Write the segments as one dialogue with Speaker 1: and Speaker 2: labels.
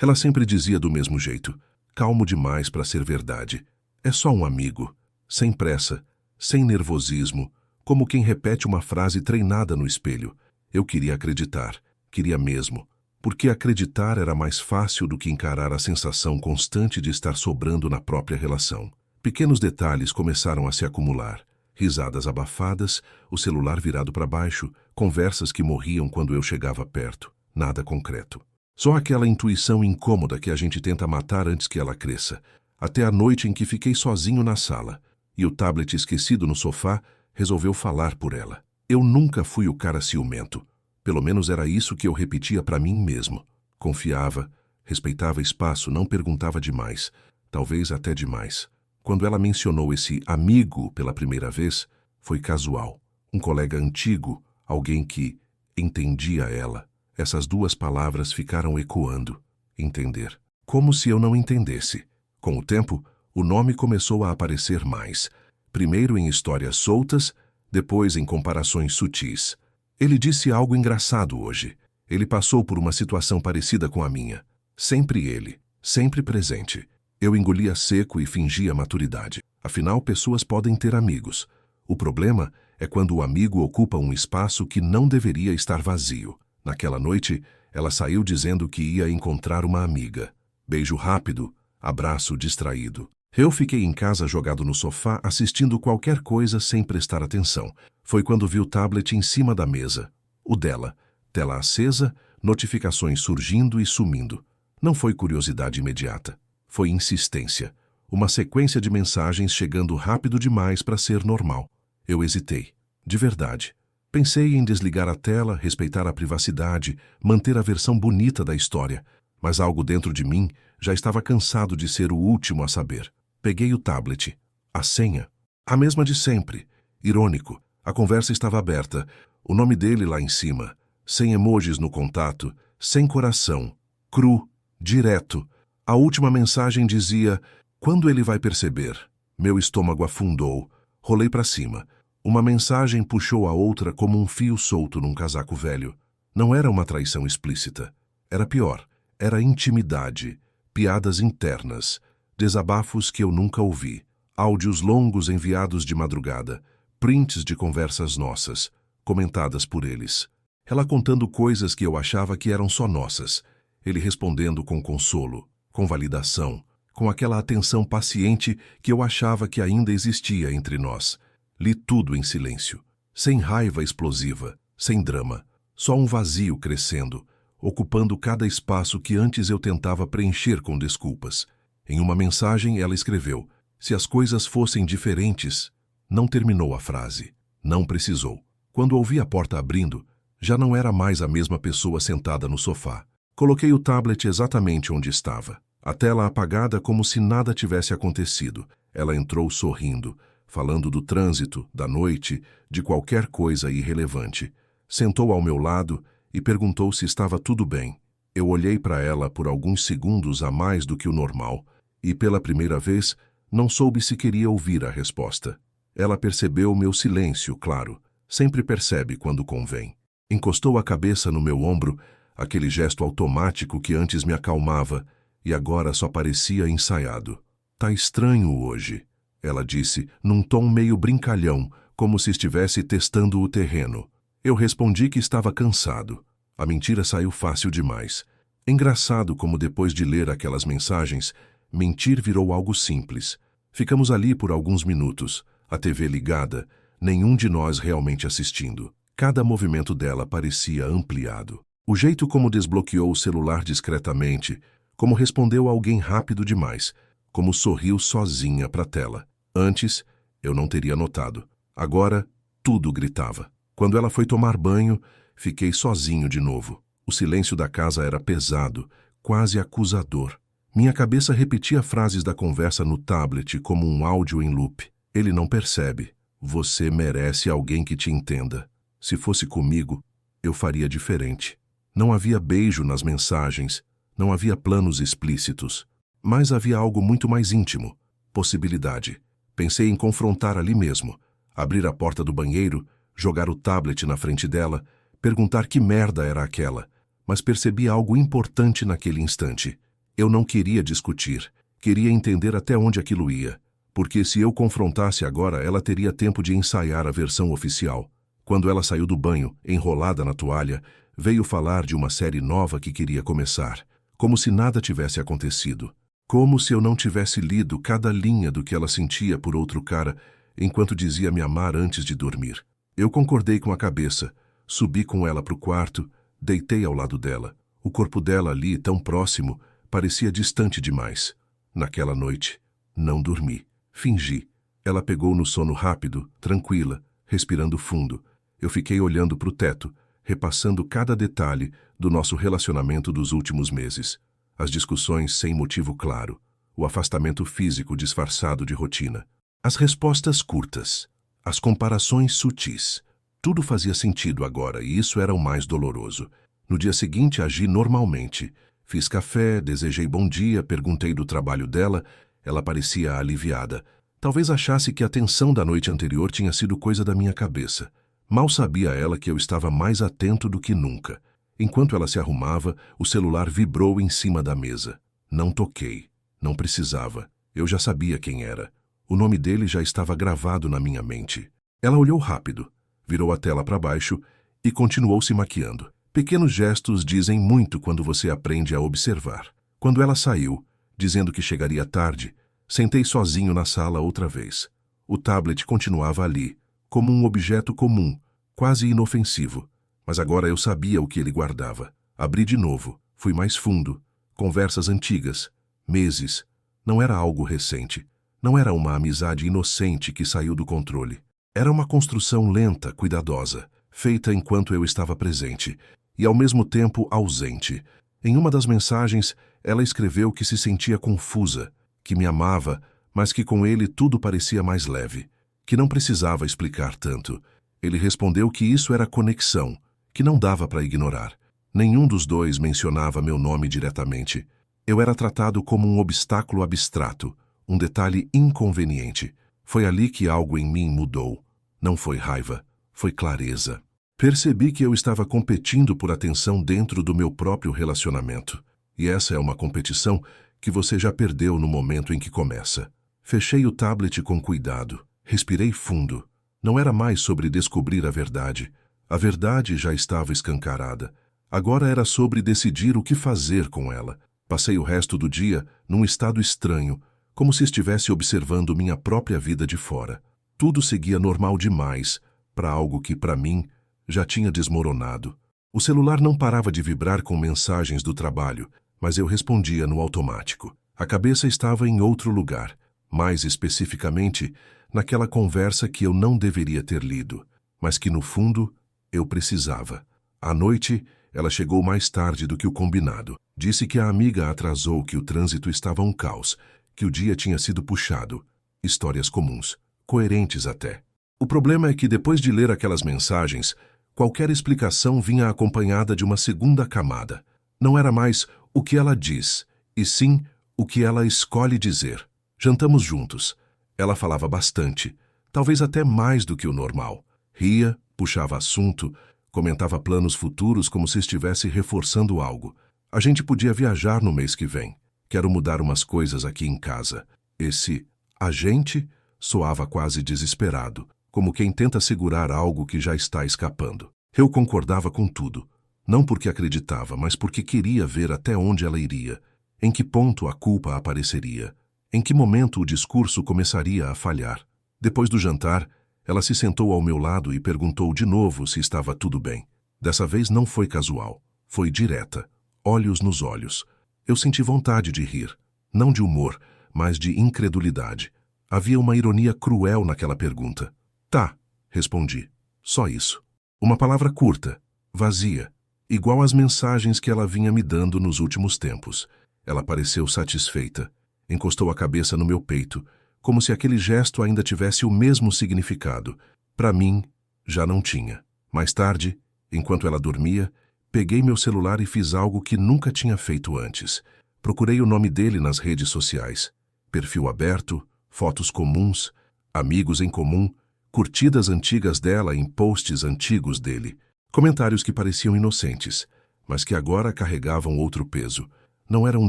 Speaker 1: Ela sempre dizia do mesmo jeito, calmo demais para ser verdade. É só um amigo. Sem pressa, sem nervosismo, como quem repete uma frase treinada no espelho. Eu queria acreditar, queria mesmo, porque acreditar era mais fácil do que encarar a sensação constante de estar sobrando na própria relação. Pequenos detalhes começaram a se acumular. Risadas abafadas, o celular virado para baixo, conversas que morriam quando eu chegava perto. Nada concreto. Só aquela intuição incômoda que a gente tenta matar antes que ela cresça. Até a noite em que fiquei sozinho na sala, e o tablet esquecido no sofá resolveu falar por ela. Eu nunca fui o cara ciumento. Pelo menos era isso que eu repetia para mim mesmo. Confiava, respeitava espaço, não perguntava demais. Talvez até demais. Quando ela mencionou esse amigo pela primeira vez, foi casual. Um colega antigo, alguém que entendia ela. Essas duas palavras ficaram ecoando. Entender. Como se eu não entendesse. Com o tempo, o nome começou a aparecer mais. Primeiro em histórias soltas, depois em comparações sutis. Ele disse algo engraçado hoje. Ele passou por uma situação parecida com a minha. Sempre ele, sempre presente. Eu engolia seco e fingia maturidade. Afinal, pessoas podem ter amigos. O problema é quando o amigo ocupa um espaço que não deveria estar vazio. Naquela noite, ela saiu dizendo que ia encontrar uma amiga. Beijo rápido, abraço distraído. Eu fiquei em casa jogado no sofá assistindo qualquer coisa sem prestar atenção. Foi quando vi o tablet em cima da mesa. O dela. Tela acesa, notificações surgindo e sumindo. Não foi curiosidade imediata. Foi insistência. Uma sequência de mensagens chegando rápido demais para ser normal. Eu hesitei. De verdade. Pensei em desligar a tela, respeitar a privacidade, manter a versão bonita da história. Mas algo dentro de mim já estava cansado de ser o último a saber. Peguei o tablet. A senha. A mesma de sempre. Irônico. A conversa estava aberta. O nome dele lá em cima. Sem emojis no contato. Sem coração. Cru. Direto. A última mensagem dizia: quando ele vai perceber? Meu estômago afundou. Rolei para cima. Uma mensagem puxou a outra como um fio solto num casaco velho. Não era uma traição explícita. Era pior. Era intimidade. Piadas internas. Desabafos que eu nunca ouvi. Áudios longos enviados de madrugada. Prints de conversas nossas, comentadas por eles. Ela contando coisas que eu achava que eram só nossas. Ele respondendo com consolo, com validação, com aquela atenção paciente que eu achava que ainda existia entre nós. Li tudo em silêncio, sem raiva explosiva, sem drama, só um vazio crescendo, ocupando cada espaço que antes eu tentava preencher com desculpas. Em uma mensagem ela escreveu: se as coisas fossem diferentes. Não terminou a frase. Não precisou. Quando ouvi a porta abrindo, já não era mais a mesma pessoa sentada no sofá. Coloquei o tablet exatamente onde estava. A tela apagada como se nada tivesse acontecido. Ela entrou sorrindo, falando do trânsito, da noite, de qualquer coisa irrelevante. Sentou ao meu lado e perguntou se estava tudo bem. Eu olhei para ela por alguns segundos a mais do que o normal e, pela primeira vez, não soube se queria ouvir a resposta. Ela percebeu meu silêncio, claro. Sempre percebe quando convém. Encostou a cabeça no meu ombro, aquele gesto automático que antes me acalmava e agora só parecia ensaiado. Tá estranho hoje, ela disse, num tom meio brincalhão, como se estivesse testando o terreno. Eu respondi que estava cansado. A mentira saiu fácil demais. Engraçado como depois de ler aquelas mensagens, mentir virou algo simples. Ficamos ali por alguns minutos, a TV ligada, nenhum de nós realmente assistindo. Cada movimento dela parecia ampliado. O jeito como desbloqueou o celular discretamente, como respondeu a alguém rápido demais, como sorriu sozinha para a tela. Antes, eu não teria notado. Agora, tudo gritava. Quando ela foi tomar banho, fiquei sozinho de novo. O silêncio da casa era pesado, quase acusador. Minha cabeça repetia frases da conversa no tablet como um áudio em loop. Ele não percebe. Você merece alguém que te entenda. Se fosse comigo, eu faria diferente. Não havia beijo nas mensagens, não havia planos explícitos. Mas havia algo muito mais íntimo. Possibilidade. Pensei em confrontar ali mesmo. Abrir a porta do banheiro, jogar o tablet na frente dela, perguntar que merda era aquela. Mas percebi algo importante naquele instante. Eu não queria discutir. Queria entender até onde aquilo ia. Porque se eu confrontasse agora, ela teria tempo de ensaiar a versão oficial. Quando ela saiu do banho, enrolada na toalha, veio falar de uma série nova que queria começar. Como se nada tivesse acontecido. Como se eu não tivesse lido cada linha do que ela sentia por outro cara, enquanto dizia me amar antes de dormir. Eu concordei com a cabeça. Subi com ela para o quarto, deitei ao lado dela. O corpo dela ali, tão próximo, parecia distante demais. Naquela noite, não dormi. Fingi. Ela pegou no sono rápido, tranquila, respirando fundo. Eu fiquei olhando para o teto, repassando cada detalhe do nosso relacionamento dos últimos meses. As discussões sem motivo claro. O afastamento físico disfarçado de rotina. As respostas curtas. As comparações sutis. Tudo fazia sentido agora e isso era o mais doloroso. No dia seguinte, agi normalmente. Fiz café, desejei bom dia, perguntei do trabalho dela. Ela parecia aliviada. Talvez achasse que a tensão da noite anterior tinha sido coisa da minha cabeça. Mal sabia ela que eu estava mais atento do que nunca. Enquanto ela se arrumava, o celular vibrou em cima da mesa. Não toquei. Não precisava. Eu já sabia quem era. O nome dele já estava gravado na minha mente. Ela olhou rápido, virou a tela para baixo e continuou se maquiando. Pequenos gestos dizem muito quando você aprende a observar. Quando ela saiu, dizendo que chegaria tarde, sentei sozinho na sala outra vez. O tablet continuava ali, como um objeto comum, quase inofensivo. Mas agora eu sabia o que ele guardava. Abri de novo, fui mais fundo. Conversas antigas, meses. Não era algo recente. Não era uma amizade inocente que saiu do controle. Era uma construção lenta, cuidadosa, feita enquanto eu estava presente, e ao mesmo tempo ausente. Em uma das mensagens, ela escreveu que se sentia confusa, que me amava, mas que com ele tudo parecia mais leve, que não precisava explicar tanto. Ele respondeu que isso era conexão, que não dava para ignorar. Nenhum dos dois mencionava meu nome diretamente. Eu era tratado como um obstáculo abstrato, um detalhe inconveniente. Foi ali que algo em mim mudou. Não foi raiva, foi clareza. Percebi que eu estava competindo por atenção dentro do meu próprio relacionamento. E essa é uma competição que você já perdeu no momento em que começa. Fechei o tablet com cuidado. Respirei fundo. Não era mais sobre descobrir a verdade. A verdade já estava escancarada. Agora era sobre decidir o que fazer com ela. Passei o resto do dia num estado estranho, como se estivesse observando minha própria vida de fora. Tudo seguia normal demais para algo que, para mim, já tinha desmoronado. O celular não parava de vibrar com mensagens do trabalho, mas eu respondia no automático. A cabeça estava em outro lugar, mais especificamente, naquela conversa que eu não deveria ter lido, mas que, no fundo, eu precisava. À noite, ela chegou mais tarde do que o combinado. Disse que a amiga atrasou, que o trânsito estava um caos, que o dia tinha sido puxado. Histórias comuns, coerentes até. O problema é que depois de ler aquelas mensagens, qualquer explicação vinha acompanhada de uma segunda camada. Não era mais o que ela diz, e sim o que ela escolhe dizer. Jantamos juntos. Ela falava bastante, talvez até mais do que o normal. Ria, puxava assunto, comentava planos futuros como se estivesse reforçando algo. A gente podia viajar no mês que vem. Quero mudar umas coisas aqui em casa. Esse "a gente" soava quase desesperado, como quem tenta segurar algo que já está escapando. Eu concordava com tudo, não porque acreditava, mas porque queria ver até onde ela iria, em que ponto a culpa apareceria, em que momento o discurso começaria a falhar. Depois do jantar, ela se sentou ao meu lado e perguntou de novo se estava tudo bem. Dessa vez não foi casual, foi direta, olhos nos olhos. Eu senti vontade de rir, não de humor, mas de incredulidade. Havia uma ironia cruel naquela pergunta. Tá, respondi. Só isso. Uma palavra curta, vazia, igual às mensagens que ela vinha me dando nos últimos tempos. Ela pareceu satisfeita. Encostou a cabeça no meu peito, como se aquele gesto ainda tivesse o mesmo significado. Para mim, já não tinha. Mais tarde, enquanto ela dormia, peguei meu celular e fiz algo que nunca tinha feito antes. Procurei o nome dele nas redes sociais. Perfil aberto, fotos comuns, amigos em comum, curtidas antigas dela em posts antigos dele. Comentários que pareciam inocentes, mas que agora carregavam outro peso. Não era um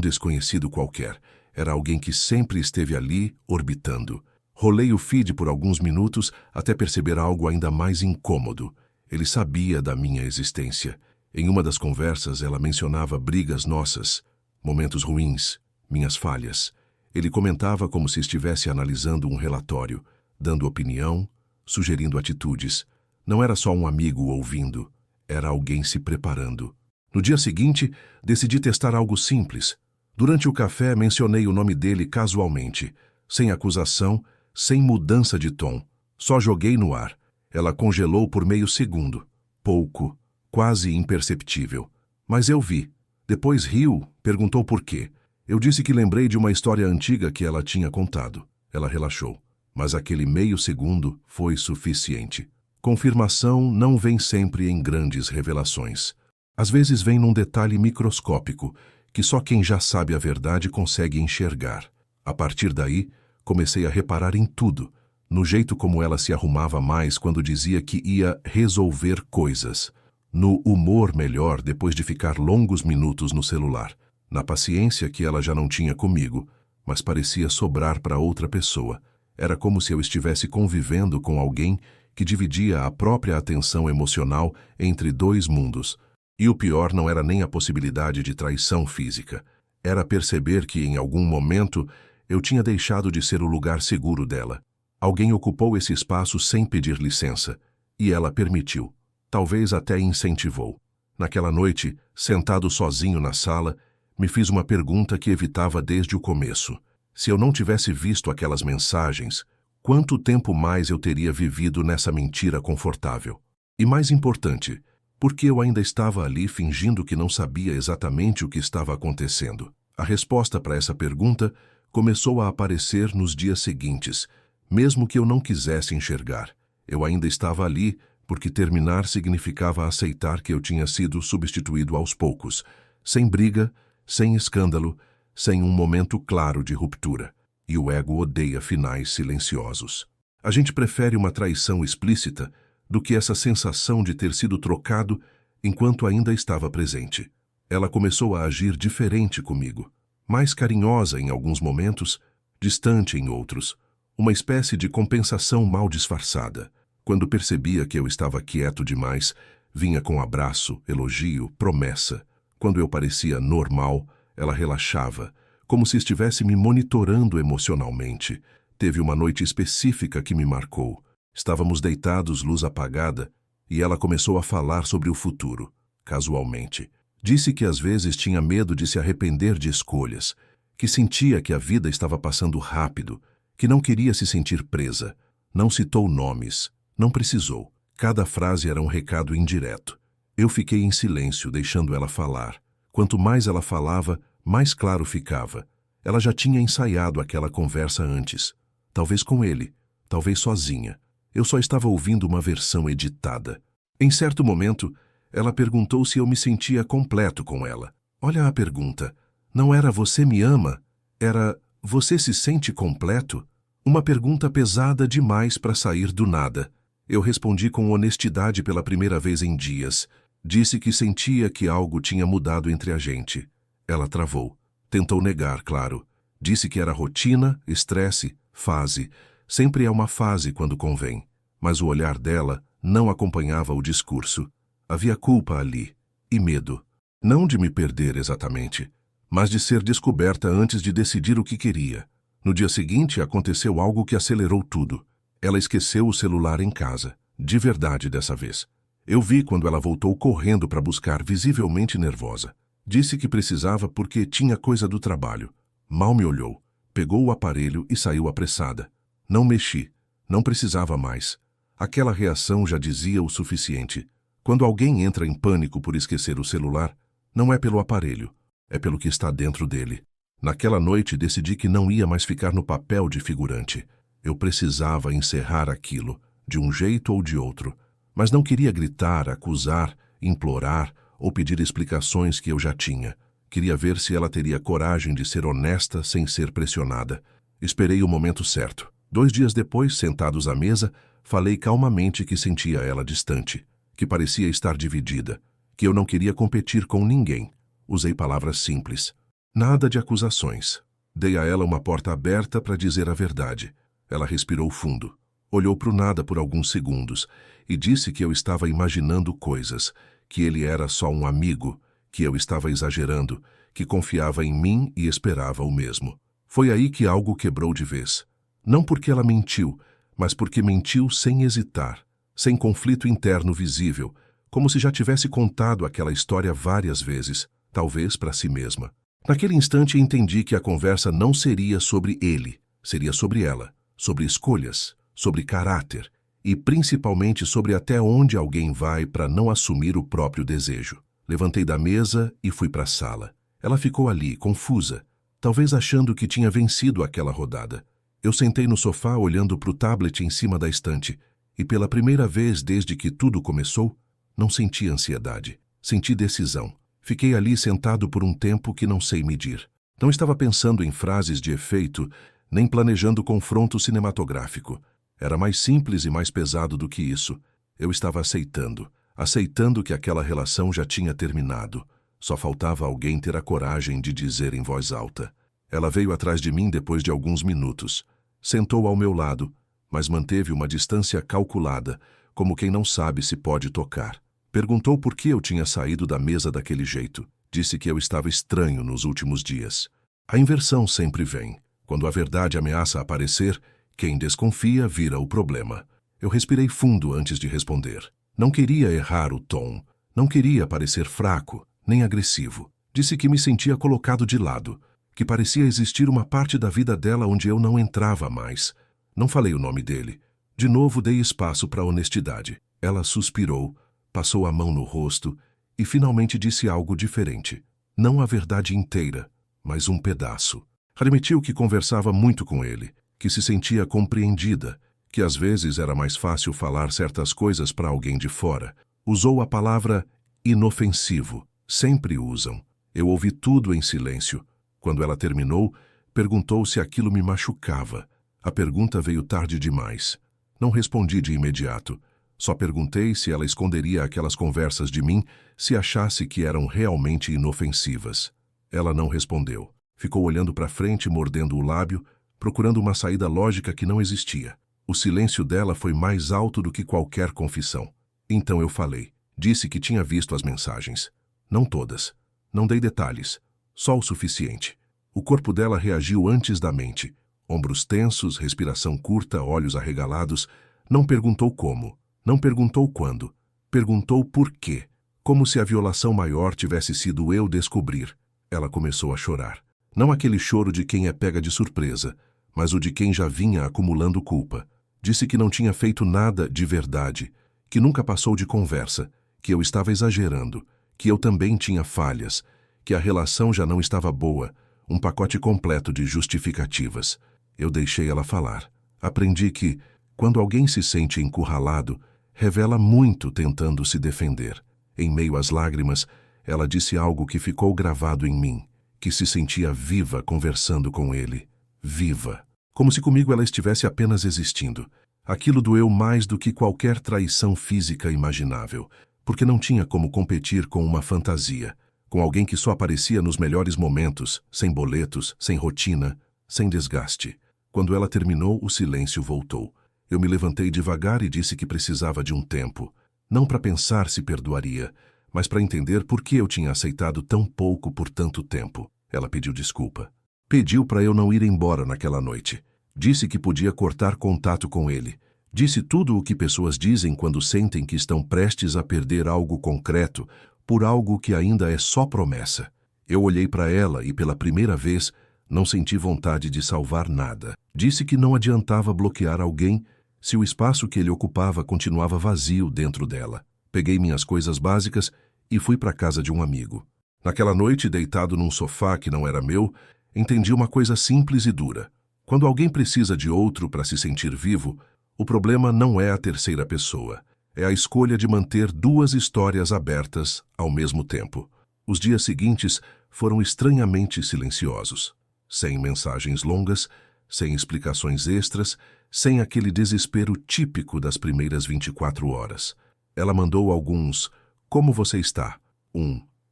Speaker 1: desconhecido qualquer, era alguém que sempre esteve ali, orbitando. Rolei o feed por alguns minutos até perceber algo ainda mais incômodo. Ele sabia da minha existência. Em uma das conversas, ela mencionava brigas nossas, momentos ruins, minhas falhas. Ele comentava como se estivesse analisando um relatório, dando opinião, sugerindo atitudes. Não era só um amigo ouvindo, era alguém se preparando. No dia seguinte, decidi testar algo simples. Durante o café, mencionei o nome dele casualmente, sem acusação, sem mudança de tom. Só joguei no ar. Ela congelou por meio segundo. Pouco, quase imperceptível. Mas eu vi. Depois riu, perguntou por quê. Eu disse que lembrei de uma história antiga que ela tinha contado. Ela relaxou. Mas aquele meio segundo foi suficiente. Confirmação não vem sempre em grandes revelações. Às vezes vem num detalhe microscópico, que só quem já sabe a verdade consegue enxergar. A partir daí, comecei a reparar em tudo, no jeito como ela se arrumava mais quando dizia que ia resolver coisas, no humor melhor depois de ficar longos minutos no celular, na paciência que ela já não tinha comigo, mas parecia sobrar para outra pessoa. Era como se eu estivesse convivendo com alguém que dividia a própria atenção emocional entre dois mundos. E o pior não era nem a possibilidade de traição física. Era perceber que, em algum momento, eu tinha deixado de ser o lugar seguro dela. Alguém ocupou esse espaço sem pedir licença, e ela permitiu. Talvez até incentivou. Naquela noite, sentado sozinho na sala, me fiz uma pergunta que evitava desde o começo. Se eu não tivesse visto aquelas mensagens, quanto tempo mais eu teria vivido nessa mentira confortável? E mais importante, por que eu ainda estava ali fingindo que não sabia exatamente o que estava acontecendo? A resposta para essa pergunta começou a aparecer nos dias seguintes, mesmo que eu não quisesse enxergar. Eu ainda estava ali porque terminar significava aceitar que eu tinha sido substituído aos poucos, sem briga, sem escândalo, sem um momento claro de ruptura. E o ego odeia finais silenciosos. A gente prefere uma traição explícita do que essa sensação de ter sido trocado enquanto ainda estava presente. Ela começou a agir diferente comigo, mais carinhosa em alguns momentos, distante em outros, uma espécie de compensação mal disfarçada. Quando percebia que eu estava quieto demais, vinha com abraço, elogio, promessa. Quando eu parecia normal, ela relaxava, como se estivesse me monitorando emocionalmente. Teve uma noite específica que me marcou. Estávamos deitados, luz apagada, e ela começou a falar sobre o futuro, casualmente. Disse que às vezes tinha medo de se arrepender de escolhas, que sentia que a vida estava passando rápido, que não queria se sentir presa. Não citou nomes, não precisou. Cada frase era um recado indireto. Eu fiquei em silêncio, deixando ela falar. Quanto mais ela falava, mais claro ficava. Ela já tinha ensaiado aquela conversa antes. Talvez com ele, talvez sozinha. Eu só estava ouvindo uma versão editada. Em certo momento, ela perguntou se eu me sentia completo com ela. Olha a pergunta. Não era "você me ama"? Era "você se sente completo"? Uma pergunta pesada demais para sair do nada. Eu respondi com honestidade pela primeira vez em dias. Disse que sentia que algo tinha mudado entre a gente. Ela travou. Tentou negar, claro. Disse que era rotina, estresse, fase. Sempre é uma fase quando convém. Mas o olhar dela não acompanhava o discurso. Havia culpa ali. E medo. Não de me perder exatamente, mas de ser descoberta antes de decidir o que queria. No dia seguinte, aconteceu algo que acelerou tudo. Ela esqueceu o celular em casa. De verdade dessa vez. Eu vi quando ela voltou correndo para buscar, visivelmente nervosa. Disse que precisava porque tinha coisa do trabalho. Mal me olhou. Pegou o aparelho e saiu apressada. Não mexi. Não precisava mais. Aquela reação já dizia o suficiente. Quando alguém entra em pânico por esquecer o celular, não é pelo aparelho, é pelo que está dentro dele. Naquela noite decidi que não ia mais ficar no papel de figurante. Eu precisava encerrar aquilo, de um jeito ou de outro. Mas não queria gritar, acusar, implorar ou pedir explicações que eu já tinha. Queria ver se ela teria coragem de ser honesta sem ser pressionada. Esperei o momento certo. 2 dias depois, sentados à mesa, falei calmamente que sentia ela distante, que parecia estar dividida, que eu não queria competir com ninguém. Usei palavras simples. Nada de acusações. Dei a ela uma porta aberta para dizer a verdade. Ela respirou fundo, olhou para o nada por alguns segundos e disse que eu estava imaginando coisas, que ele era só um amigo, que eu estava exagerando, que confiava em mim e esperava o mesmo. Foi aí que algo quebrou de vez. Não porque ela mentiu, mas porque mentiu sem hesitar, sem conflito interno visível, como se já tivesse contado aquela história várias vezes, talvez para si mesma. Naquele instante entendi que a conversa não seria sobre ele, seria sobre ela, sobre escolhas, sobre caráter e principalmente sobre até onde alguém vai para não assumir o próprio desejo. Levantei da mesa e fui para a sala. Ela ficou ali, confusa, talvez achando que tinha vencido aquela rodada. Eu sentei no sofá olhando para o tablet em cima da estante e pela primeira vez desde que tudo começou, não senti ansiedade, senti decisão. Fiquei ali sentado por um tempo que não sei medir. Não estava pensando em frases de efeito, nem planejando confronto cinematográfico. Era mais simples e mais pesado do que isso. Eu estava aceitando que aquela relação já tinha terminado. Só faltava alguém ter a coragem de dizer em voz alta. Ela veio atrás de mim depois de alguns minutos. Sentou ao meu lado, mas manteve uma distância calculada, como quem não sabe se pode tocar. Perguntou por que eu tinha saído da mesa daquele jeito. Disse que eu estava estranho nos últimos dias. A inversão sempre vem. Quando a verdade ameaça aparecer, quem desconfia vira o problema. Eu respirei fundo antes de responder. Não queria errar o tom. Não queria parecer fraco, nem agressivo. Disse que me sentia colocado de lado, que parecia existir uma parte da vida dela onde eu não entrava mais. Não falei o nome dele. De novo dei espaço para a honestidade. Ela suspirou, passou a mão no rosto e finalmente disse algo diferente. Não a verdade inteira, mas um pedaço. Admitiu que conversava muito com ele, que se sentia compreendida, que às vezes era mais fácil falar certas coisas para alguém de fora. Usou a palavra inofensivo. Sempre usam. Eu ouvi tudo em silêncio. Quando ela terminou, perguntou se aquilo me machucava. A pergunta veio tarde demais. Não respondi de imediato. Só perguntei se ela esconderia aquelas conversas de mim se achasse que eram realmente inofensivas. Ela não respondeu. Ficou olhando para frente, mordendo o lábio, procurando uma saída lógica que não existia. O silêncio dela foi mais alto do que qualquer confissão. Então eu falei. Disse que tinha visto as mensagens. Não todas. Não dei detalhes. Só o suficiente. O corpo dela reagiu antes da mente. Ombros tensos, respiração curta, olhos arregalados. Não perguntou como. Não perguntou quando. Perguntou por quê. Como se a violação maior tivesse sido eu descobrir. Ela começou a chorar. Não aquele choro de quem é pega de surpresa, mas o de quem já vinha acumulando culpa. Disse que não tinha feito nada de verdade, que nunca passou de conversa, que eu estava exagerando, que eu também tinha falhas, que a relação já não estava boa, um pacote completo de justificativas. Eu deixei ela falar. Aprendi que, quando alguém se sente encurralado, revela muito tentando se defender. Em meio às lágrimas, ela disse algo que ficou gravado em mim, que se sentia viva conversando com ele. Viva. Como se comigo ela estivesse apenas existindo. Aquilo doeu mais do que qualquer traição física imaginável, porque não tinha como competir com uma fantasia, com alguém que só aparecia nos melhores momentos, sem boletos, sem rotina, sem desgaste. Quando ela terminou, o silêncio voltou. Eu me levantei devagar e disse que precisava de um tempo, não para pensar se perdoaria, mas para entender por que eu tinha aceitado tão pouco por tanto tempo. Ela pediu desculpa. Pediu para eu não ir embora naquela noite. Disse que podia cortar contato com ele. Disse tudo o que pessoas dizem quando sentem que estão prestes a perder algo concreto por algo que ainda é só promessa. Eu olhei para ela e, pela primeira vez, não senti vontade de salvar nada. Disse que não adiantava bloquear alguém se o espaço que ele ocupava continuava vazio dentro dela. Peguei minhas coisas básicas e fui para a casa de um amigo. Naquela noite, deitado num sofá que não era meu, entendi uma coisa simples e dura. Quando alguém precisa de outro para se sentir vivo, o problema não é a terceira pessoa. É a escolha de manter duas histórias abertas ao mesmo tempo. Os dias seguintes foram estranhamente silenciosos. Sem mensagens longas, sem explicações extras, sem aquele desespero típico das primeiras 24 horas. Ela mandou alguns "Como você está?",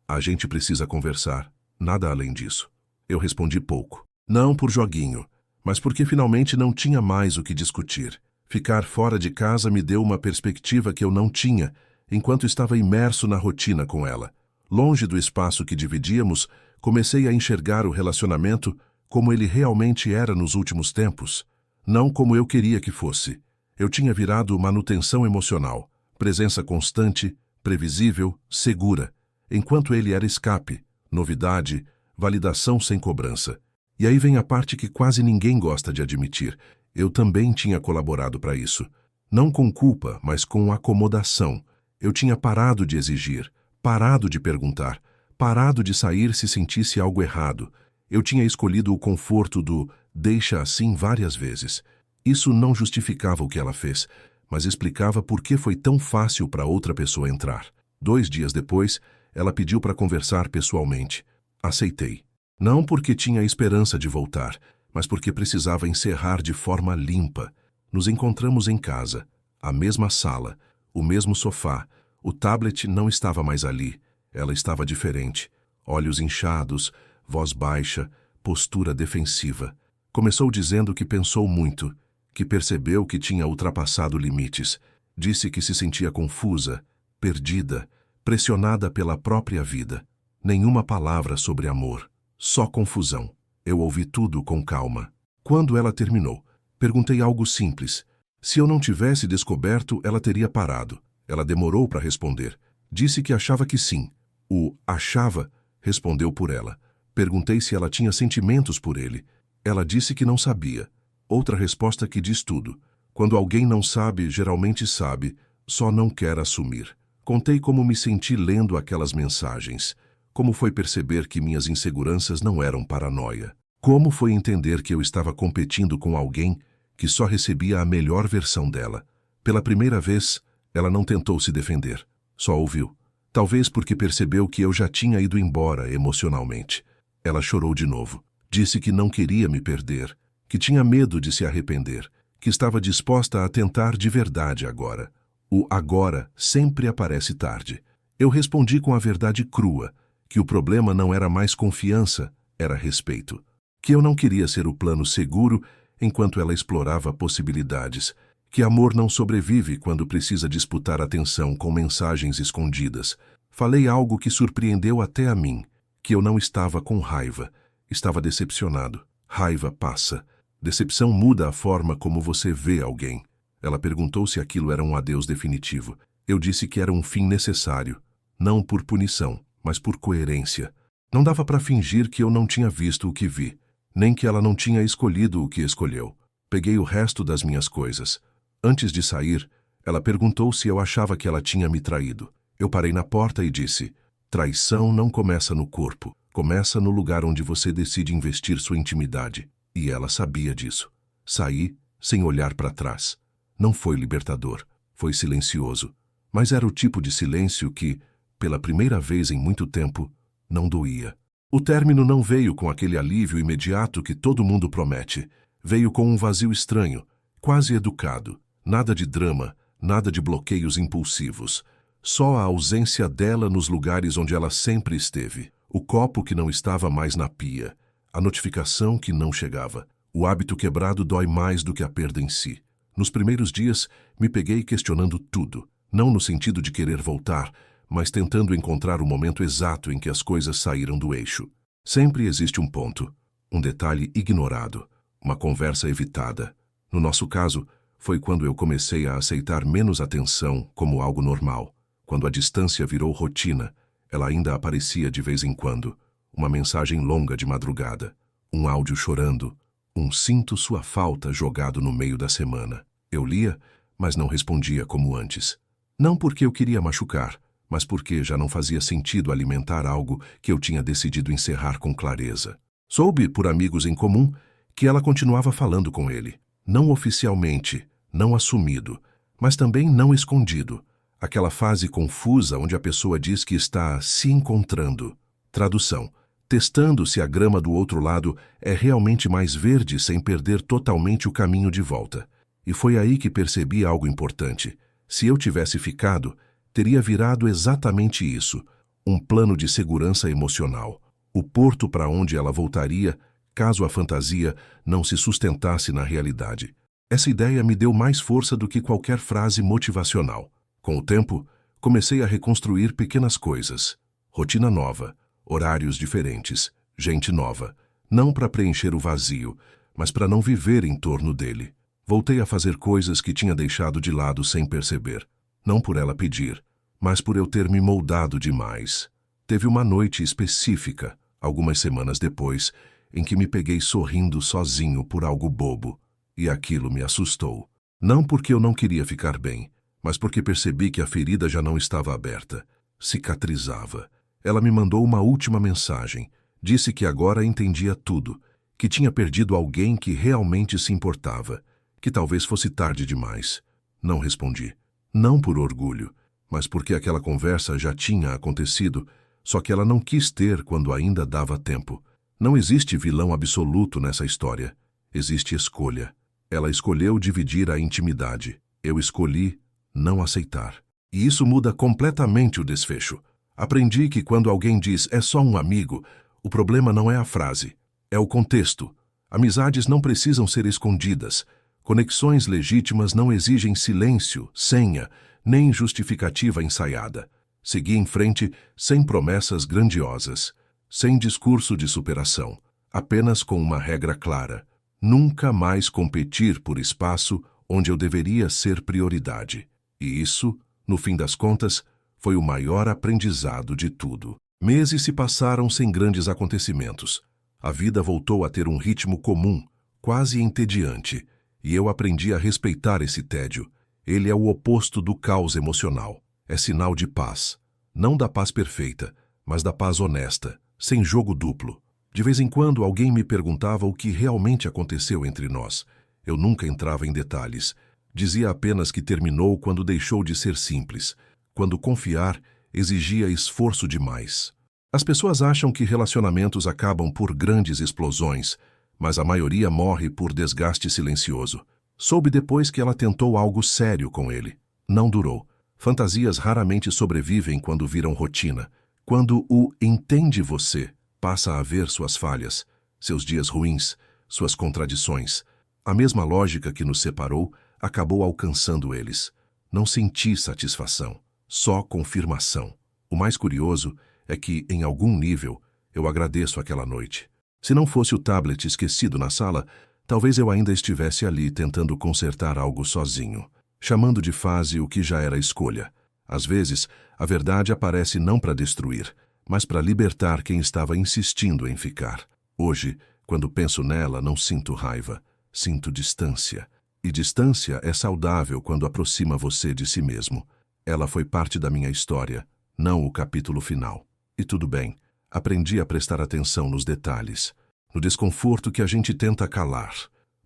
Speaker 1: "A gente precisa conversar", nada além disso. Eu respondi pouco. Não por joguinho, mas porque finalmente não tinha mais o que discutir. Ficar fora de casa me deu uma perspectiva que eu não tinha, enquanto estava imerso na rotina com ela. Longe do espaço que dividíamos, comecei a enxergar o relacionamento como ele realmente era nos últimos tempos, não como eu queria que fosse. Eu tinha virado manutenção emocional, presença constante, previsível, segura, enquanto ele era escape, novidade, validação sem cobrança. E aí vem a parte que quase ninguém gosta de admitir. Eu também tinha colaborado para isso. Não com culpa, mas com acomodação. Eu tinha parado de exigir, parado de perguntar, parado de sair se sentisse algo errado. Eu tinha escolhido o conforto do deixa assim várias vezes. Isso não justificava o que ela fez, mas explicava por que foi tão fácil para outra pessoa entrar. 2 dias depois, ela pediu para conversar pessoalmente. Aceitei. Não porque tinha esperança de voltar, mas porque precisava encerrar de forma limpa. Nos encontramos em casa, a mesma sala, o mesmo sofá. O tablet não estava mais ali. Ela estava diferente. Olhos inchados, voz baixa, postura defensiva. Começou dizendo que pensou muito, que percebeu que tinha ultrapassado limites. Disse que se sentia confusa, perdida, pressionada pela própria vida. Nenhuma palavra sobre amor, só confusão. Eu ouvi tudo com calma. Quando ela terminou, perguntei algo simples. Se eu não tivesse descoberto, ela teria parado. Ela demorou para responder. Disse que achava que sim. O achava respondeu por ela. Perguntei se ela tinha sentimentos por ele. Ela disse que não sabia. Outra resposta que diz tudo. Quando alguém não sabe, geralmente sabe, só não quer assumir. Contei como me senti lendo aquelas mensagens. Como foi perceber que minhas inseguranças não eram paranoia. Como foi entender que eu estava competindo com alguém que só recebia a melhor versão dela. Pela primeira vez, ela não tentou se defender. Só ouviu. Talvez porque percebeu que eu já tinha ido embora emocionalmente. Ela chorou de novo. Disse que não queria me perder, que tinha medo de se arrepender, que estava disposta a tentar de verdade agora. O agora sempre aparece tarde. Eu respondi com a verdade crua, que o problema não era mais confiança, era respeito. Que eu não queria ser o plano seguro enquanto ela explorava possibilidades. Que amor não sobrevive quando precisa disputar atenção com mensagens escondidas. Falei algo que surpreendeu até a mim, que eu não estava com raiva, estava decepcionado. Raiva passa. Decepção muda a forma como você vê alguém. Ela perguntou se aquilo era um adeus definitivo. Eu disse que era um fim necessário, não por punição, mas por coerência. Não dava para fingir que eu não tinha visto o que vi, nem que ela não tinha escolhido o que escolheu. Peguei o resto das minhas coisas. Antes de sair, ela perguntou se eu achava que ela tinha me traído. Eu parei na porta e disse: traição não começa no corpo, começa no lugar onde você decide investir sua intimidade. E ela sabia disso. Saí, sem olhar para trás. Não foi libertador, foi silencioso. Mas era o tipo de silêncio que, pela primeira vez em muito tempo, não doía. O término não veio com aquele alívio imediato que todo mundo promete. Veio com um vazio estranho, quase educado. Nada de drama, nada de bloqueios impulsivos. Só a ausência dela nos lugares onde ela sempre esteve. O copo que não estava mais na pia. A notificação que não chegava. O hábito quebrado dói mais do que a perda em si. Nos primeiros dias, me peguei questionando tudo. Não no sentido de querer voltar, mas tentando encontrar o momento exato em que as coisas saíram do eixo. Sempre existe um ponto, um detalhe ignorado, uma conversa evitada. No nosso caso, foi quando eu comecei a aceitar menos atenção como algo normal. Quando a distância virou rotina, ela ainda aparecia de vez em quando. Uma mensagem longa de madrugada, um áudio chorando, um sinto sua falta jogado no meio da semana. Eu lia, mas não respondia como antes. Não porque eu queria machucar, mas porque já não fazia sentido alimentar algo que eu tinha decidido encerrar com clareza. Soube, por amigos em comum, que ela continuava falando com ele. Não oficialmente, não assumido, mas também não escondido. Aquela fase confusa onde a pessoa diz que está se encontrando. Tradução: testando se a grama do outro lado é realmente mais verde sem perder totalmente o caminho de volta. E foi aí que percebi algo importante. Se eu tivesse ficado, teria virado exatamente isso, um plano de segurança emocional, o porto para onde ela voltaria caso a fantasia não se sustentasse na realidade. Essa ideia me deu mais força do que qualquer frase motivacional. Com o tempo, comecei a reconstruir pequenas coisas. Rotina nova, horários diferentes, gente nova. Não para preencher o vazio, mas para não viver em torno dele. Voltei a fazer coisas que tinha deixado de lado sem perceber. Não por ela pedir, mas por eu ter me moldado demais. Teve uma noite específica, algumas semanas depois, em que me peguei sorrindo sozinho por algo bobo. E aquilo me assustou. Não porque eu não queria ficar bem, mas porque percebi que a ferida já não estava aberta. Cicatrizava. Ela me mandou uma última mensagem. Disse que agora entendia tudo, que tinha perdido alguém que realmente se importava, que talvez fosse tarde demais. Não respondi. Não por orgulho, mas porque aquela conversa já tinha acontecido, só que ela não quis ter quando ainda dava tempo. Não existe vilão absoluto nessa história. Existe escolha. Ela escolheu dividir a intimidade. Eu escolhi não aceitar. E isso muda completamente o desfecho. Aprendi que quando alguém diz "é só um amigo", o problema não é a frase, é o contexto. Amizades não precisam ser escondidas. Conexões legítimas não exigem silêncio, senha, nem justificativa ensaiada. Segui em frente sem promessas grandiosas, sem discurso de superação, apenas com uma regra clara: nunca mais competir por espaço onde eu deveria ser prioridade. E isso, no fim das contas, foi o maior aprendizado de tudo. Meses se passaram sem grandes acontecimentos. A vida voltou a ter um ritmo comum, quase entediante, e eu aprendi a respeitar esse tédio. Ele é o oposto do caos emocional. É sinal de paz. Não da paz perfeita, mas da paz honesta, sem jogo duplo. De vez em quando alguém me perguntava o que realmente aconteceu entre nós. Eu nunca entrava em detalhes. Dizia apenas que terminou quando deixou de ser simples, quando confiar exigia esforço demais. As pessoas acham que relacionamentos acabam por grandes explosões, mas a maioria morre por desgaste silencioso. Soube depois que ela tentou algo sério com ele. Não durou. Fantasias raramente sobrevivem quando viram rotina. Quando o "entende você" passa a ver suas falhas, seus dias ruins, suas contradições. A mesma lógica que nos separou acabou alcançando eles. Não senti satisfação, só confirmação. O mais curioso é que, em algum nível, eu agradeço aquela noite. Se não fosse o tablet esquecido na sala, talvez eu ainda estivesse ali tentando consertar algo sozinho, chamando de fase o que já era escolha. Às vezes, a verdade aparece não para destruir, mas para libertar quem estava insistindo em ficar. Hoje, quando penso nela, não sinto raiva, sinto distância. E distância é saudável quando aproxima você de si mesmo. Ela foi parte da minha história, não o capítulo final. E tudo bem, aprendi a prestar atenção nos detalhes, no desconforto que a gente tenta calar,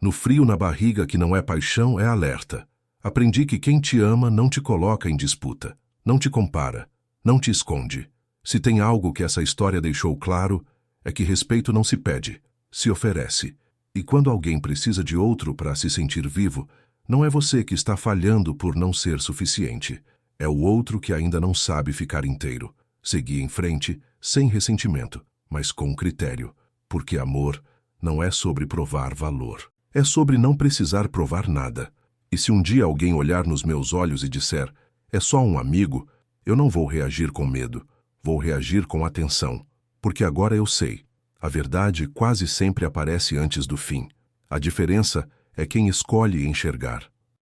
Speaker 1: no frio na barriga que não é paixão, é alerta. Aprendi que quem te ama não te coloca em disputa, não te compara, não te esconde. Se tem algo que essa história deixou claro, é que respeito não se pede, se oferece. E quando alguém precisa de outro para se sentir vivo, não é você que está falhando por não ser suficiente. É o outro que ainda não sabe ficar inteiro. Segui em frente, sem ressentimento, mas com critério. Porque amor não é sobre provar valor. É sobre não precisar provar nada. E se um dia alguém olhar nos meus olhos e disser, "é só um amigo", eu não vou reagir com medo. Vou reagir com atenção. Porque agora eu sei. A verdade quase sempre aparece antes do fim. A diferença é quem escolhe enxergar.